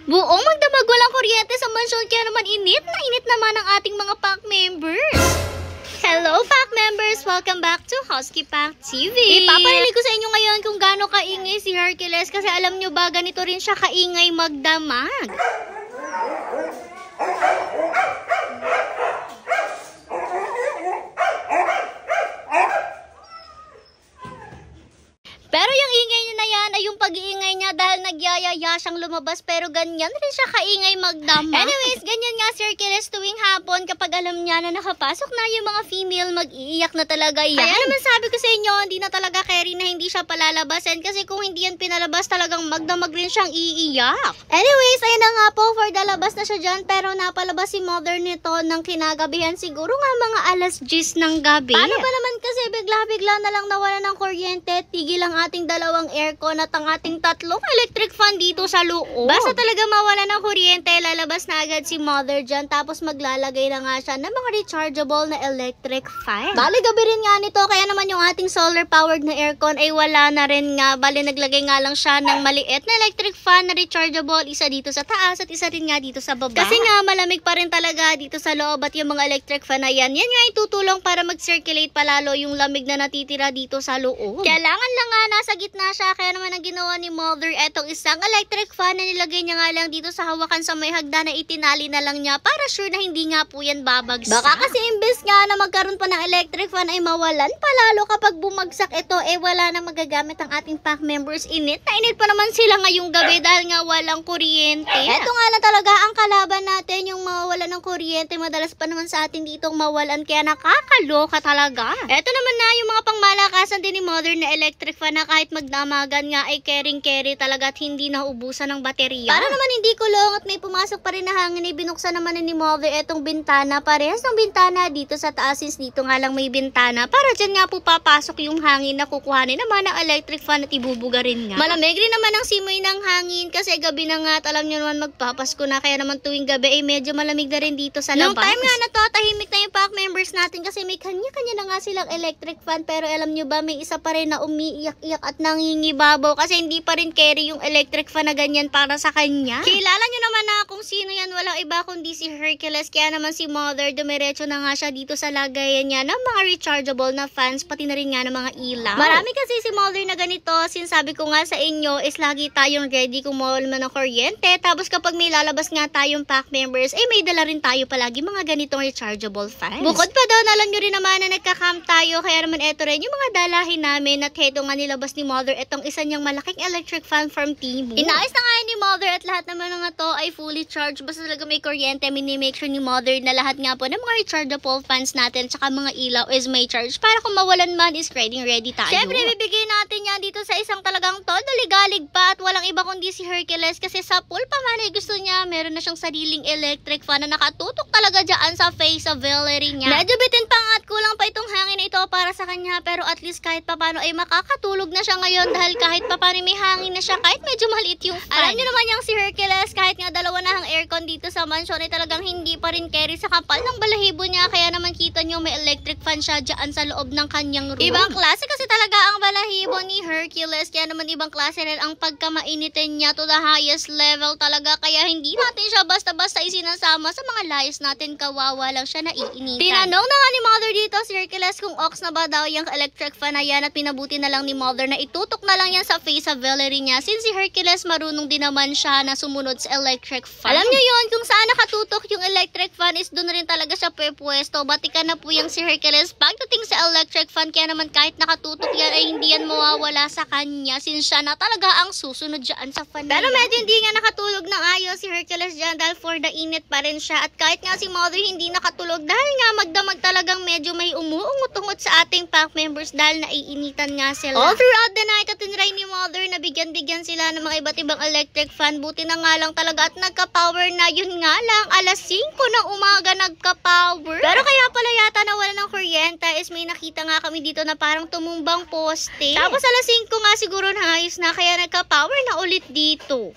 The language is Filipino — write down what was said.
Buong magdamag walang kuryente sa mansyon kaya naman init na init naman ang ating mga pack members. Hello pack members! Welcome back to Husky Pack TV. Ipaparinig ko sa inyo ngayon kung gaano kaingay si Hercules kasi alam nyo ba ganito rin siya kaingay magdamag. Pero yung ingay niya na yan ay yung pag-iingay niya dahil nagyayaya siyang lumabas pero ganyan rin siya kaingay magdamag. Anyways, ganyan nga si Hercules tuwing hapon kapag alam niya na nakapasok na yung mga female mag-iiyak na talaga yan. Kaya naman sabi ko sa inyo, hindi na talaga carry na hindi siya palalabasin kasi kung hindi yan pinalabas talagang magdamag rin siyang iiyak. Anyways, ayun na nga po for the labas na siya dyan pero napalabas si mother nito ng kinagabihan siguro nga mga alas 10 ng gabi. Paano ba naman kasi bigla-bigla na lang nawala ng kuryente, tigil ang ating dalawang aircon at ang ating tatlong electric fan dito sa loob. Basta talaga mawala ng kuryente, lalabas na agad si mother dyan tapos maglalagay na nga siya ng mga rechargeable na electric fan. Bali gabi rin nga nito kaya naman yung ating solar powered na aircon ay wala na rin nga. Bali naglagay nga lang siya ng maliit na electric fan na rechargeable, isa dito sa taas at isa rin nga dito sa baba. Kasi nga malamig pa rin talaga dito sa loob at yung mga electric fan na yan nga itutulong para mag-circulate palalo yung lamig na natitira dito sa loob. Kailangan lang nga nasa gitna siya kaya naman ang ginawa ni mother etong isang electric fan na nilagay niya nga lang dito sa hawakan sa may hagdan na itinali na lang niya para sure na hindi nga po yan babagsak. Baka kasi imbes nga na magkaroon pa ng electric fan ay mawalan palalo kapag bumagsak ito wala na magagamit ang ating pack members. Init na init pa naman sila ngayong gabi dahil nga walang kuryente. Ito nga lang talaga ang kalaban natin yung mawalan ng kuryente. Madalas pa naman sa atin ditong mawalan kaya nakakaloka talaga. Ito naman na yung mga pangmalakasan din ni mother na electric fan na kahit magdamagan nga ay carry talaga at hindi naubusan ng baterya. Para naman hindi kulong at may pumasok pa rin na hangin ay binuksan naman ni mother etong bintana. Parehas ng bintana dito sa taas since dito nga lang may bintana para dyan nga po papasok yung hangin na kukuhanin naman ng electric fan at ibubuga rin nga. Malamig rin naman ang simoy ng hangin kasi gabi na nga at alam nyo naman magpapasko na kaya naman tuwing gabi ay medyo malamig na rin dito sa labas. Noong time nga na to tahimik na yung pack members natin kasi may kanya-kanya na nga silang electric fan pero alam nyo ba may isa pa rin na umiiyak-iyak at nangingibabaw kasi hindi pa rin carry yung electric fan na ganyan para sa kanya. Kilala nyo naman na kung sino yan, walang iba kundi si Hercules kaya naman si mother dumiretso na nga siya dito sa lagayan niya ng mga rechargeable na fans pati na rin nga ng mga ilaw. Marami kasi si mother na ganito, sinasabi ko nga sa inyo is lagi tayong ready kung mawala man ng kuryente tapos kapag may lalabas nga tayong pack members may dala rin tayo palagi mga ganitong rechargeable fans. Bukod pa daw alam nyo rin naman na nagka-camp tayo kaya naman eto rin yung mga dalahin namin at heto nga nilabas ni mother etong isa niyang malaking electric fan from Temu. Inaayos na nga ni mother at lahat naman nga to ay fully charged basta talaga may kuryente. Mini-make sure ni mother na lahat nga po ng mga rechargeable fans natin tsaka mga ilaw is may charge para kung mawalan man is ready tayo. Siyempre bibigay natin yan dito sa isang talagang todo ligalig pa at walang iba kundi si Hercules kasi sa pool pa man ay gusto niya meron na siyang sariling electric fan na nakatutok talaga dyan sa face of Valerie niya. Medyo bitin pa nga at kulang pa itong hangin na ito para sa kanya pero at least kahit papano ay makakatulog na siya ngayon dahil kahit papano may hangin na siya kahit medyo maliit yung fan. Alam nyo naman yung si Hercules kahit nga dalawa na ang aircon dito sa mansion ay talagang hindi pa rin carry sa kapal ng balahibo niya kaya naman kita nyo may electric fan siya dyan sa loob ng kanyang room. Ibang klase kasi talaga ang balahibo ni Hercules kaya naman ibang klase rin ang pagkamainitin niya to the highest level talaga kaya hindi natin siya basta-basta isinasama sa mga layas natin kawawa lang siya na iinitan. Tinanong na nga ni mother dito si Hercules kung ox na ba daw yung electric fan na yan at pinabuti na lang ni mother na itutok na lang yan sa face of Valerie niya since si Hercules marunong din naman siya na sumunod sa electric fan. Alam niyo yon kung saan nakatutok yung electric fan is doon rin talaga siya pwesto. Batikan na po yung si Hercules pagdating sa electric fan kaya naman kahit nakatutok yan ay hindi yan mawawala sa kanya since siya na talaga ang susunod dyan sa fan. Pero medyo hindi nga nakatulog ng ayos si Hercules dyan dahil for the init pa rin siya at kahit nga si mother hindi nakatulog dahil nga magdamag talagang medyo may umuungot-ungot sa ating pack members dahil naiinitan nga sila. All throughout the night at tinry ni mother na bigyan sila ng mga iba't ibang electric fan. Buti na nga lang talaga at nagka-power na. Yun nga lang, alas 5 ng umaga nagka-power. Pero kaya pala yata nawala ng kuryente is may nakita nga kami dito na parang tumumbang poste. Tapos alas 5 nga siguro na ayos na kaya nagka-power na ulit dito.